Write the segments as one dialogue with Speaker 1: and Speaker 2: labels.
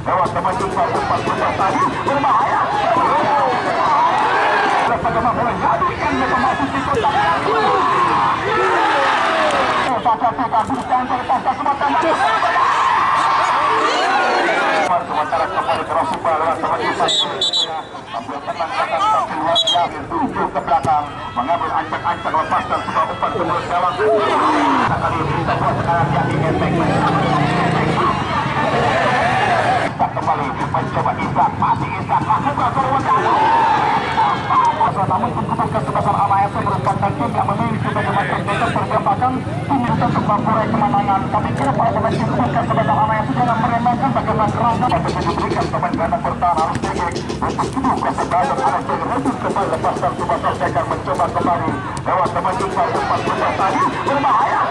Speaker 1: lewat teman jumpa umpan tadi berbahaya. Bagaimana bola jadikan memasuki kotak. Sementara kembali terus lewat teman jumpa ambil tenang luar biasa tujuh ke belakang mengambil ancak-ancak lepaskan sebuah umpan tembus gawang. Kali ini kita buat sekarang yang digetek kembali mencoba Isak, masih Isak lakukan perwakilan. Namun untuk kesebelasan AFC merupakan tim yang memiliki bagaimana teknik pergerakan tim untuk memperoleh kemenangan. Tapi kira para pemain tim kesebelasan AFC jangan meremehkan bagaimana kerangka yang diberikan pemain ganda bertahan harus tinggi untuk tubuh kesebelasan AFC lebih kembali lepaskan Tsubasa Sekar mencoba kembali lewat teman jumpa umpan tadi berbahaya.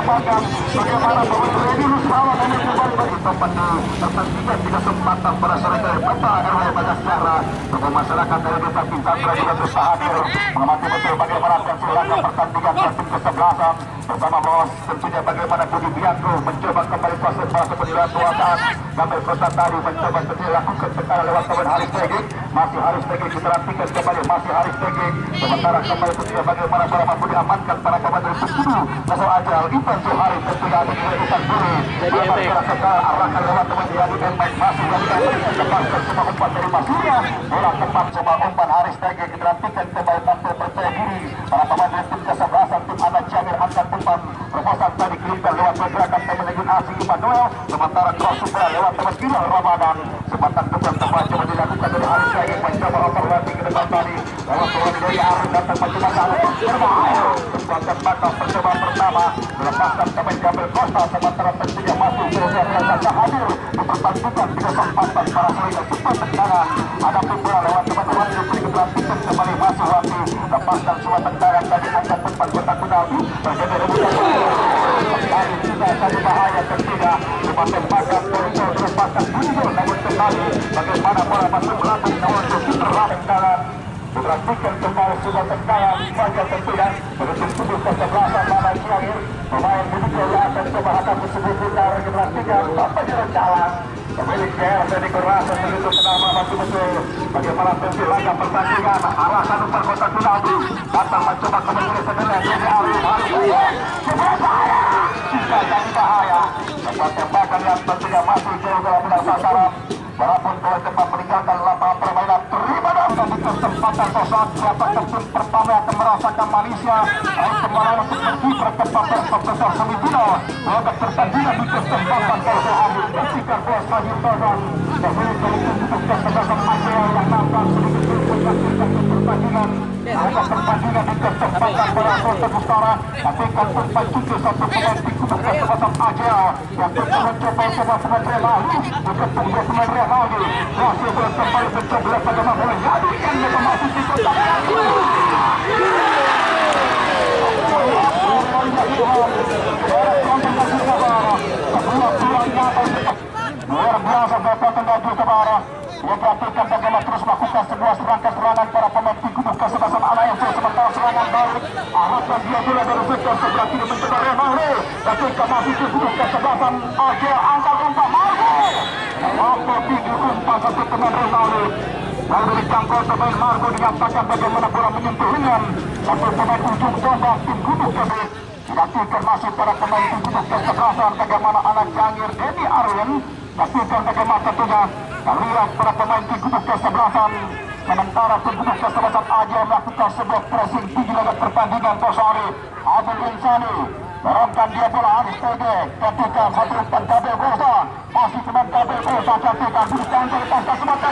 Speaker 1: Bagaimana Redius awal ini kembali bagi tempat tersentuh di kesempatan pada sore dari Peta RW Bagaskara untuk masyarakat dari Desa Pintabra juga bisa hadir mengamati betul bagaimana tensi laga pertandingan tim kesebelasan bersama bos tentunya bagaimana Budi Bianco mencoba kembali fase penilaian kekuasaan Gambar Kota tadi mencoba sendiri lakukan tekanan lewat teman Haris Tegik masih Haris Tegik kita nantikan kembali masih Haris Tegik sementara kembali tentunya bagaimana para mampu diamankan para kawan dari Pesulu Nasol Ajal Ivan Johari tentunya ada juga Ivan Buri sementara sekarang arahkan lewat teman Yadi Enmek masih Yadi lepaskan semua umpan dari Masunya bola tepat semua umpan Haris Tegik kita nantikan kembali tampil percaya diri para pemain dari tim kesebelasan tim anak Jamir angkat umpan proposan tadi kelihatan lewat pergerakan teman Negeri Asing Immanuel sementara cross super lewat teman Bilal Ramadan sempat umpan tepat coba dilakukan dari Haris Tegik mencoba operasi ke depan tadi lewat bola dari Arun datang mencoba kali berbahaya sempat bakal percobaan pertama melepaskan teman Gabriel Costa sementara tentunya masuk Jose Rasa hadir di pertandingan di kesempatan para sering super tendangan ada bola lewat teman-teman diberi keberantikan kembali masuk waktu lepaskan semua tendangan tadi angkat tempat kotak penalti terjadi rebutan dari juga tadi bahaya ketiga cuma tembakan Porto melepaskan mundur namun kembali bagaimana bola masuk belakang namun terang tendangan diperhatikan kembali sudah tendangan saja tentunya menutup tubuh kesebelasan Lama Ciangir pemain duduk kelihatan coba akan tersebut putar diperhatikan sampai jalan jalan pemilik GR jadi kerasa begitu kenapa masih betul bagaimana tensi laga pertandingan arahkan umpan kotak penalti datang mencoba kembali sebenarnya jadi Arif berbahaya jika jadi bahaya tempat tembakan yang tentunya masih jauh dalam benar sasaran walaupun boleh cepat meninggalkan lapangan permainan terima dan di kesempatan saat siapa tim pertama akan merasakan Malaysia harus kembali untuk menuju pertempatan sebesar semifinal untuk pertandingan di kesempatan kali ketika bola Sahir Tozan memiliki untuk kesempatan Aceh yang nampak sedikit menyaksikan pertandingan untuk pertandingan di kesempatan bola Kota Utara ketika tempat cuci satu pemain di kubu kesempatan Aceh yang mencoba sebagai lalu untuk pemain Ronaldo masih boleh kembali mencoba bagaimana bola jadikan memasuki kotak luar biasa dapatan baju Sabara yang perhatikan bagaimana terus melakukan sebuah serangan para pemain tim kubu kesebelasan AFC sementara serangan balik arahkan dia bola dari sektor sebelah kiri mencoba Ronaldo ketika masih tim kubu kesebelasan AJ angkat umpan Marco tinggi umpan satu pemain Ronaldo lalu dijangkau pemain Marco dinyatakan bagaimana bola menyentuh ringan satu pemain ujung tombak tim kubu kesebelasan dilakukan masih para pemain tim kubu kesebelasan bagaimana anak Jangir Denny Arwin lakukan bagaimana tentunya terlihat para pemain tim kubu kesebelasan sementara tim kubu kesebelasan aja melakukan sebuah pressing tinggi dalam pertandingan Tosari Abdul Insani merangkan dia bola Haris Tegik ketika satu umpan Gabriel Costa masih teman Gabriel Costa ketika bukan terlepas semata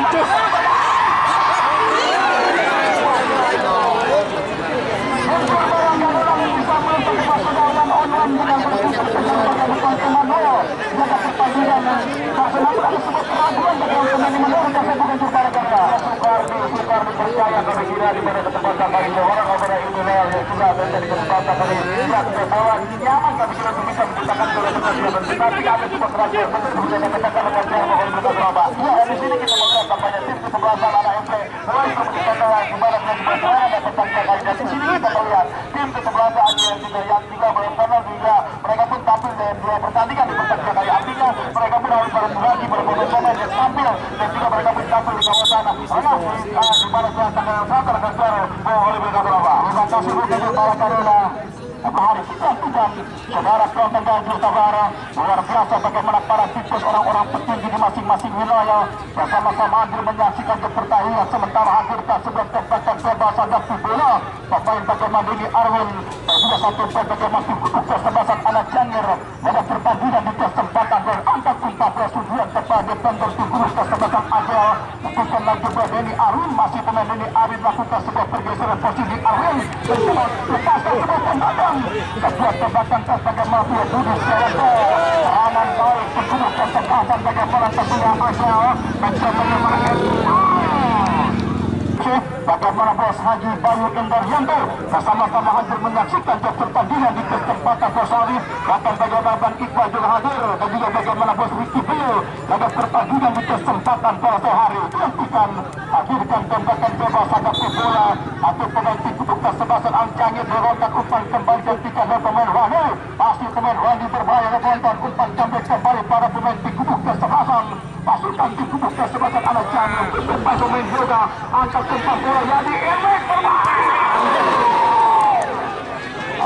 Speaker 1: percaya pada kira di mana kesempatan bagi orang kepada Indonesia yang sudah menjadi kesempatan bagi lihat ke bawah nyaman tapi kita bisa menciptakan keberhasilan tetapi ada cuma terakhir betul bisa menciptakan keberhasilan mohon berdoa. Ya di sini kita melihat kampanye tim kesebelasan anak MP mulai di mana dia tanggal sabar kejar oleh Berkata. Terima kasih untuk para karena hari kita tidak saudara penonton dan saudara luar biasa bagaimana para tikus orang-orang petinggi di masing-masing wilayah bersama-sama hadir menyaksikan pertandingan sementara hadirkan sebuah tembakan bebas adaptif bola pemain bagaimana ini Arwin dan juga satu poin bagaimana kesebasan anak Jangir pada pertandingan di kesempatan dan angkat 14 tujuan kepada pendor Tigurus kesempatan aja bukan lagi Denny Arwin masih pemain Denny Arwin melakukan sebuah pergeseran posisi Arwin dan lepaskan sebuah tembakan sebuah tembakan bagaimana Budi Setiawanto serangan baik sebuah kesempatan bagaimana tentunya aja mencoba memenangkan bagaimana bos Haji Bayu Endaryanto bersama-sama hadir menyaksikan pertandingan di kesempatan bos Arif bahkan bagaimana Bang Iqbal juga hadir dan juga bagaimana bos Wiki Bill pada pertandingan di kesempatan sore hari dilakukan hadirkan tembakan bebas adaptif bola atau pemain Tigurus kesebasan Angcangir berontak umpan kembali gantikan oleh pemain Wahyu pasti pemain Wahyu berbahaya nonton umpan kembali para pemain Tigurus kesebasan pasukan Tigurus kesebasan anak Jangir umpan pemain juga angkat umpan bola jadi efek berbahaya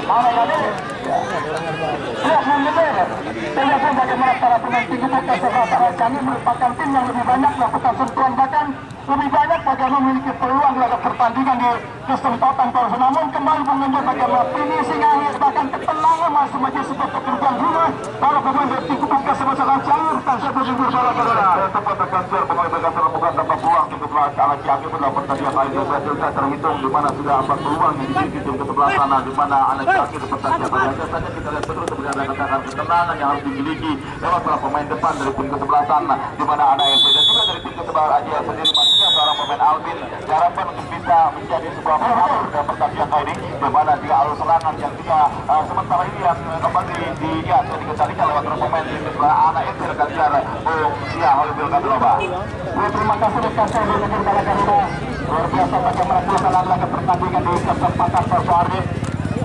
Speaker 1: mana jadi lihat mengejar ternyata bagaimana para pemain Tigurus kesebasan anak Jangir merupakan tim yang lebih banyak melakukan sentuhan bahkan lebih banyak bagaimana memiliki peluang dalam pertandingan di kesempatan terus namun kembali menunjukkan bagaimana finishing akhir bahkan ketenangan masih menjadi sebuah pekerjaan rumah para pemain Tigurus kesebasan Angcangir dan sebuah saudara-saudara tempat tergantian pemain bergantian bukan tanpa peluang untuk anak Jangir pada pertandingan kali ini sudah terhitung di mana sudah 4 peluang yang dimiliki tim sebelah sana di mana anak Jangir pertandingan pada saja kita lihat terus berada katakan ketenangan yang harus dimiliki lewat para pemain depan dari tim sebelah sana di mana anak FC dan juga dari tim sebelah Aja sendiri masuknya seorang pemain Alvin diharapkan untuk bisa menjadi sebuah pengatur dalam pertandingan kali ini di mana dia alur serangan yang dia sementara ini yang kembali dikendalikan lewat pemain tim sebelah anak FC rekan Jara ya oleh Berkata. Terima kasih rekan saya di negara Garuda luar biasa bagaimana pelaksanaan laga pertandingan di kesempatan sore hari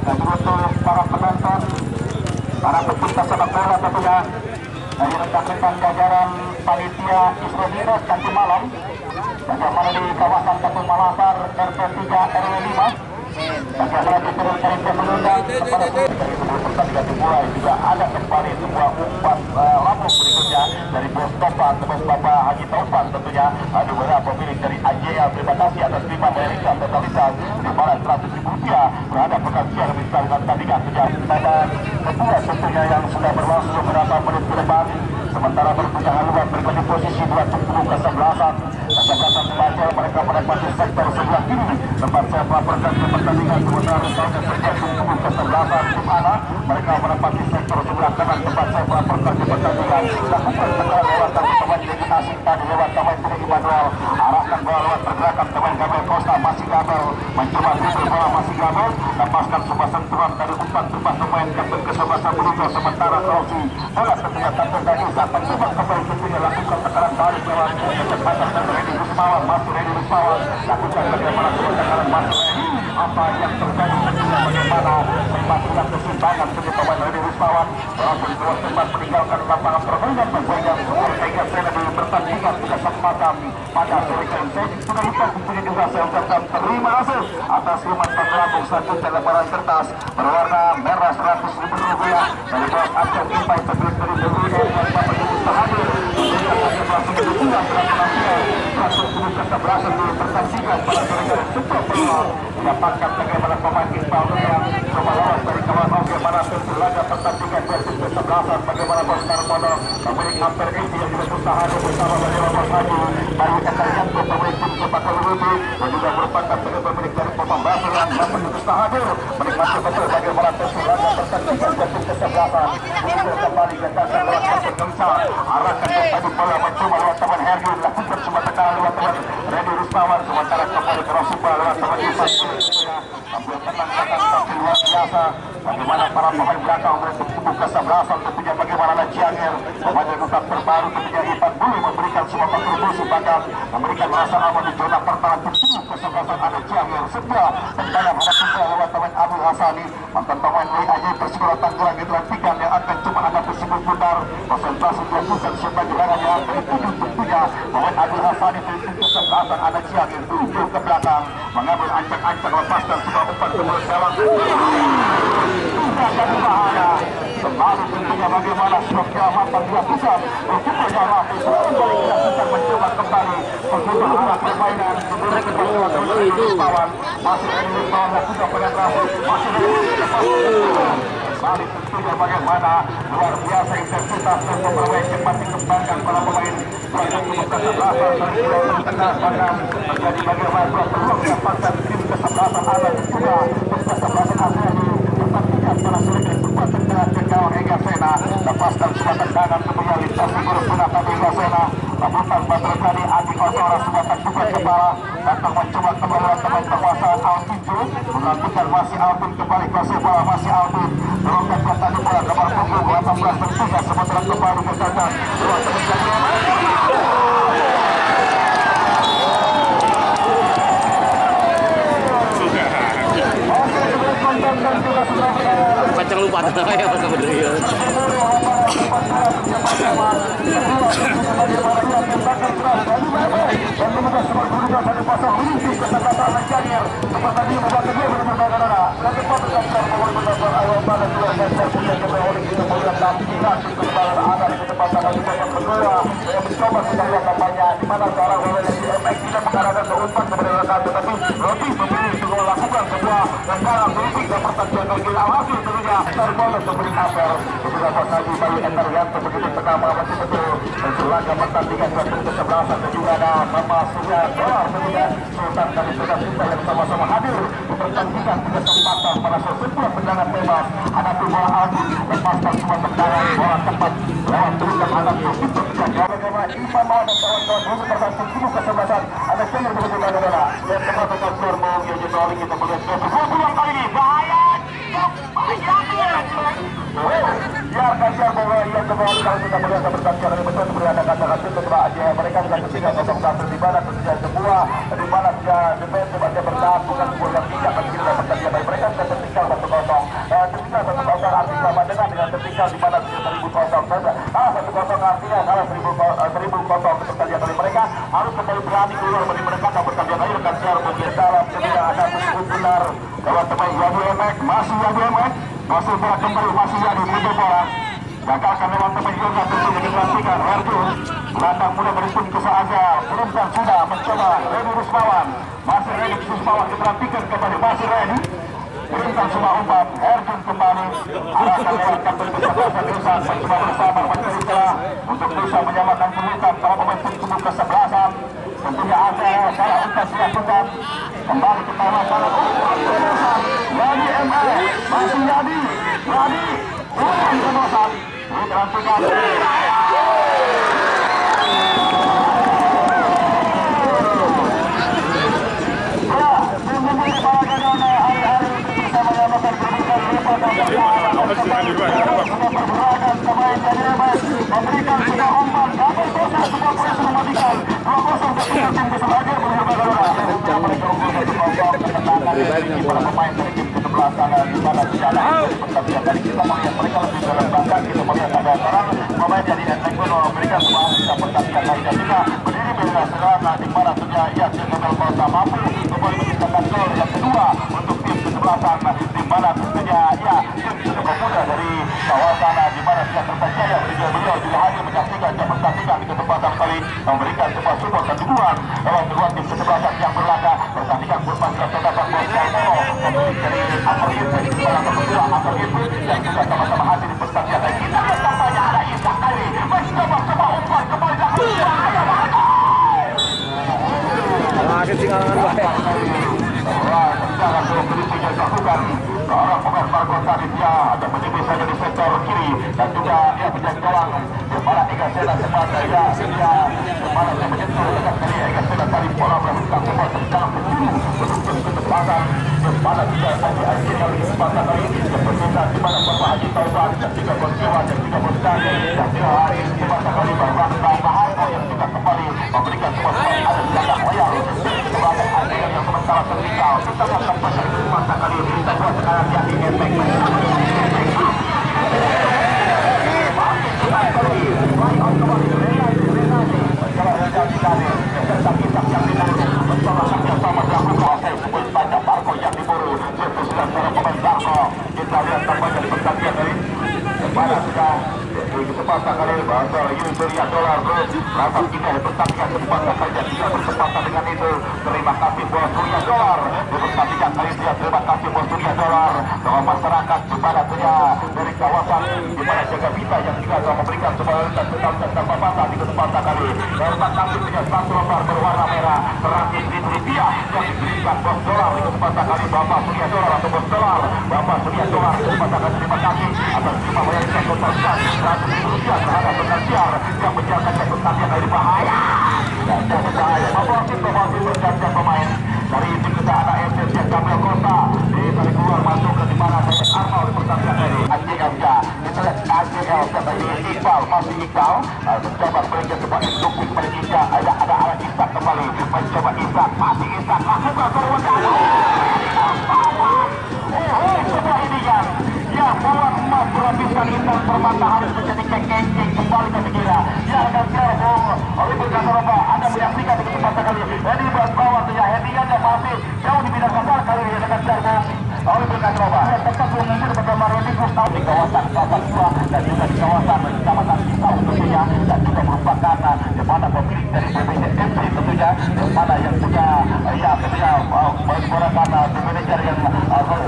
Speaker 1: dan untuk para penonton para pecinta sepak bola tentunya dari rekan-rekan jajaran panitia Isrodina nanti malam bagaimana di kawasan Kampung Malasar RT 3 RW 5 bagaimana di turun panitia mengundang kepada pertandingan dimulai juga ada kembali sebuah umpan lambung berikutnya dari Bos Topan teman Bapak Haji Topan tentunya ada beberapa pemilik dari AJL terima kasih atas terima memberikan totalitas di mana 100.000 rupiah berada potensial bisa pertandingan sejak pada kedua tentunya yang sudah berlangsung beberapa menit ke depan sementara perputaran luar berada di posisi 20 kesebelasan kesebelasan membaca mereka menempati sektor sebelah kiri tempat saya melaporkan ke pertandingan sementara resultnya terjadi 10 kesebelasan di mana mereka menempati sektor sebelah kanan tempat saya melaporkan ke pertandingan lakukan tekanan lewat pemain dari asing tadi lewat pemain dari Immanuel arahkan bola lewat pergerakan pemain Gabriel Costa masih Gabriel mencoba dribble bola masih Gabriel lepaskan sebuah sentuhan dari umpan tempat pemain kapten kesebelasan berubah sementara Rossi bola tentunya kapten dari saat mencoba kembali tentunya lakukan tekanan balik lewat kecepatan dan Redi Rusmawan masih Redi Rusmawan lakukan bagaimana tekanan masih Redi apa yang terjadi tentunya bagaimana memastikan kesimbangan segi pemain Redi Rusmawan walaupun keluar tempat meninggalkan lapangan permainan bergoyang sehingga saya di pertandingan kesempatan pada sore kali saya sudah lupa tentunya juga saya ucapkan terima kasih atas khidmat pengelabung selanjutnya lembaran kertas berwarna merah 100.000 rupiah dari bos Aceh Impai pemilik dari Beruda yang dapat hadir memberikan motivasi kedua berhasil kesebelasan di pertandingan pada sore kali sebuah peluang didapatkan bagaimana pemain Iqbal yang coba lolos dari kawan bagaimana tentu laga pertandingan versus kesebelasan bagaimana bos Narmono pemilik Amper Edi yang juga berusaha bersama bagaimana bos Haji Bayu Endaryanto pemilik tim sepak bola dan juga merupakan pemilik dari Pembasu yang dapat berusaha hadir menikmati betul bagaimana tentu laga pertandingan versus kesebelasan untuk kembali gagasan lewat kapten Gemsa arahkan kembali bola mencoba lewat teman Hergiun lakukan semua tekanan lewat teman Redi Rusmawan sementara kembali Rosumba lewat teman Ivan ambil tenang tapi luar biasa bagaimana para pemain belakang untuk tubuh kesebelasan tentunya bagaimana Jangir pemain yang terbaru tentunya Ivan Bulu memberikan semua kontribusi bahkan memberikan rasa aman di zona pertahanan tubuh kesebelasan ada Jangir sebuah tendangan hadapan lewat teman Abu Hasani mantan pemain WAJ Persipura Tangerang dilantikan yang akan cuma ada tersebut putar konsentrasi dilakukan siapa gerangan yang akan dituju tentunya pemain Abdul Hasan itu kesempatan ada Ciagin tujuh ke belakang mengambil ancang-ancang lepaskan sebuah umpan kembali dalam tidak jadi bahaya kembali tentunya bagaimana Sofia Matan dilakukan berikutnya mampu kembali dilakukan mencoba kembali mengubah arah permainan kawan masih ini kawan lakukan penetrasi masih balik tentunya bagaimana luar biasa intensitas dan pemain cepat dikembangkan para pemain banyak kesebelasan dari pulau tengah bahkan menjadi bagaimana dua peluang didapatkan tim kesebelasan ada juga kesebelasan ASEAN dipastikan para selektif sempat tengah ke gawang Ega Sena lepaskan sebuah tendangan kemudian lintas figur gunakan Ega Sena rebutan terjadi Adi Osora sebuah tentukan kepala datang mencoba kembali teman penguasaan Alvinju menantikan masih Alvin kembali ke bola masih Alvin belum dapat tadi bola nomor punggung 18 tentunya sementara kembali ke kandang dua
Speaker 2: Pancang lupa ya Mas Badrian.
Speaker 1: sama-sama hadir mempercantikan kesempatan pada sebuah tendangan bebas ada bola Alvin lepaskan semua tendangan bola tepat lewat berikan anak untuk bagaimana Ivan Mawan dan kawan-kawan untuk terbantu penuh kesebelasan ada senior begitu bagaimana dan kesempatan skor mau jadi balik kita melihat peluang kali ini bahaya biarkan siar bahwa ia kembali kalau kita melihat berkaca dari betul berada kata-kata setelah aja mereka bukan ketiga kosong satu di mana terjadi semua di mana dia defensif aja bertahan bukan sebuah yang tidak akan kita dapat dia baik mereka sudah tertinggal 1-0 tertinggal 1-0 artinya sama dengan tertinggal di mana 1000 saja 1-0 artinya salah 1000 untuk terjadi dari mereka harus kembali berani keluar dari mereka dan bertanya lagi rekan siar bagian dalam kemudian ada benar lewat teman Yadi Emek masih Yadi Emek masih bola kembali masih Yadi di bola gagalkan lewat teman juga tentunya diperhatikan Herjun gelandang muda berikut ke saja berumpan sudah mencoba Reni Rusmawan masih Reni Rusmawan diperhatikan kembali masih Reni berikan semua umpan Herjun kembali arahkan lewatkan berkesempatan bisa mencoba bersama mencari celah untuk bisa menyamakan kedudukan kalau pemain tubuh kesebelasan tentunya ada salah umpan dilakukan kembali ke tanah salah Yadi MA masih Yadi umpan kebosan diperhatikan memberikan sudah umpan double dosa sebuah proses mematikan 2-0 sebagai para pemain dari tim ke-11 di mana secara pertandingan dari kita melihat mereka lebih dalam bahkan kita melihat ada seorang pemain dari Entegono memberikan sebuah kita pertandingan lainnya juga berdiri beda sederhana di mana sudah ia gagal kota mampu kembali menciptakan gol yang kedua untuk tim ke-11 di mana tentunya ya tim pemuda dari kawasan di mana dia terpercaya beliau juga hanya menyaksikan pertandingan di kesempatan kali memberikan sebuah support dan dukungan lewat kedua tim ke-11 yang berlaga pertandingan berpasca terdapat gol Salmono pemilik dari Aperit dari kepala kedua Aperit yang juga sama-sama hadir di pertandingan dan kita lihat tampaknya ada Isak kali mencoba sebuah umpan kembali
Speaker 2: ketinggalan banyak.
Speaker 1: Secara berpolitik yang dilakukan seorang pemain Marco tadi dia ada menjadi saja di sektor kiri dan juga dia menjadi gawang kepala Ega Sena semata dia kepala dia menyentuh dekat dari Ega Sena tadi bola berhutang semua dalam penjuru untuk kesempatan kepala juga tadi akhir kali kesempatan kali keputusan di mana Bapak Haji Tauban dan juga Konsewa dan juga Bostani dan juga hari di masa kali bahwa Bahaya yang juga kembali memberikan sebuah ada di belakang layar sebagai akhir yang sementara tertinggal kita akan pasang di masa kali ini dan buat sekarang yang di efek Rapat kita bertandingan kesempatan saja kita berkesempatan dengan itu. Terima kasih Bos Surya Dolar. Bertandingan kali ini terima kasih Bos Surya Dolar. Bahwa masyarakat ibaratnya dari kawasan di mana jaga kita yang juga telah memberikan sebuah lintas tanpa batas di kesempatan kali. Terima kasih dengan satu lembar berwarna merah terakhir di India yang diberikan Bos Dolar di kesempatan kali Bapak Surya Dolar atau Bos Dolar. Bapak Surya Dolar di kesempatan kali terima kasih atas terima bayar konsultan ₹100.000 terhadap penasiar yang menjaga kesempatan dari bahaya. Dan berbahaya. Bapak bergantian pemain dari tim kita anak FC Jamil Kota di kali keluar masuk ke di mana saya Armal di pertandingan dari Anjing Elja. Kita lihat Anjing Elja dari Iqbal masih Iqbal mencoba berikan sebuah instruksi kepada Iqbal. Ada arah Isak kembali mencoba Isak masih Isak lakukan perwakilan. Sebuah ini ya bola emas berlapiskan intan permata harus menjadi kekengking kembali ke segera. Ya dan sekarang oleh berkata Roba Anda menyaksikan di kesempatan kali ini buat bawah ya headingannya masih jauh di bidang kasar kali ini dengan sekarang oleh berkata Roba tetap mengusir bersama Rodi Gustaf di kawasan Kawasan Tua dan juga di kawasan Kecamatan Kisau tentunya dan juga merupakan di mana pemilik dari PPSMC tentunya di mana yang punya ya tentunya merupakan manajer yang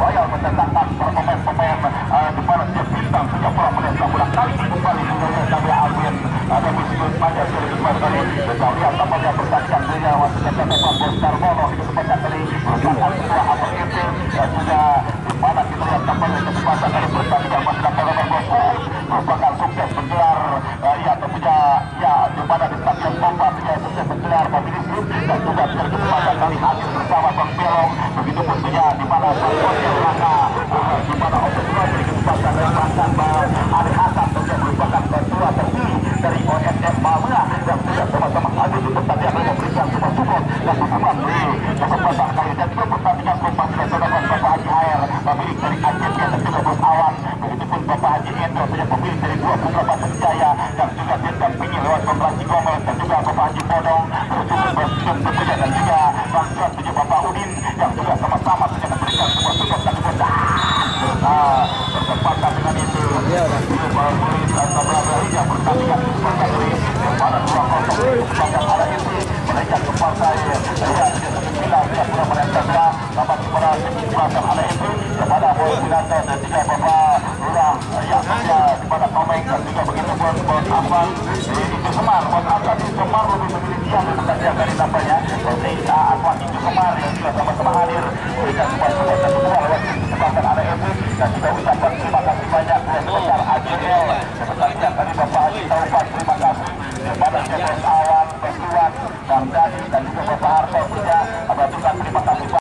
Speaker 1: loyal mendatangkan pemain-pemain di mana setiap bintang sejak pula mendatang ulang kali kembali dengan kami Alvin ada meskipun pada seri kembali kita lihat tampaknya bersaksian dunia waktu catatan Bos Darmono di kesempatan kali merupakan sebuah APMC dan juga di mana kita lihat tampaknya kesempatan kali bertandingan masyarakat nomor Bos merupakan sukses menggelar ya tentunya ya di mana di stadion Bomba ya sukses menggelar mobil listrik dan juga dengan kesempatan kali hadir bersama Bang Belong begitu pun punya di mana Bang Raka di mana Open di kesempatan yang akan Bang Ali Hasan tentunya merupakan ketua terpilih dari OSM Mamua yang sudah sama-sama hadir di pertandingan yang memberikan sebuah support dan dukungan di kesempatan kali dan juga pertandingan kompas dengan saudara Bapak Haji Air pemilik dari Aceh dan juga Bos Awan begitu pun Bapak Haji Endo punya pemilik dari dua Putra Batu Jaya dan juga didampingi lewat Pembelanji Gomez dan juga Bapak Haji Bodong bersyukur bersyukur tentunya dan juga Bang John punya Bapak Udin yang juga sama-sama punya memberikan sebuah support dan dukungan berkesempatan dengan itu yang pertandingan kesempatan ini pada 2-0 kesempatan arah itu mereka ke partai kita pura mereka dapat kepada kesempatan arah itu kepada Boy Pinata dan juga Bapak Lurah yang punya kepada Komeng dan juga begitu Bos Afan itu Semar Bos Afan itu Semar lebih memilih siang di pertandingan dari nampaknya seperti Afan itu Semar yang juga sama-sama hadir berikan sebuah support dan dukungan lewat kesempatan arah itu dan juga ucapan terima kasih banyak kepada besar AJL seperti tadi Bapak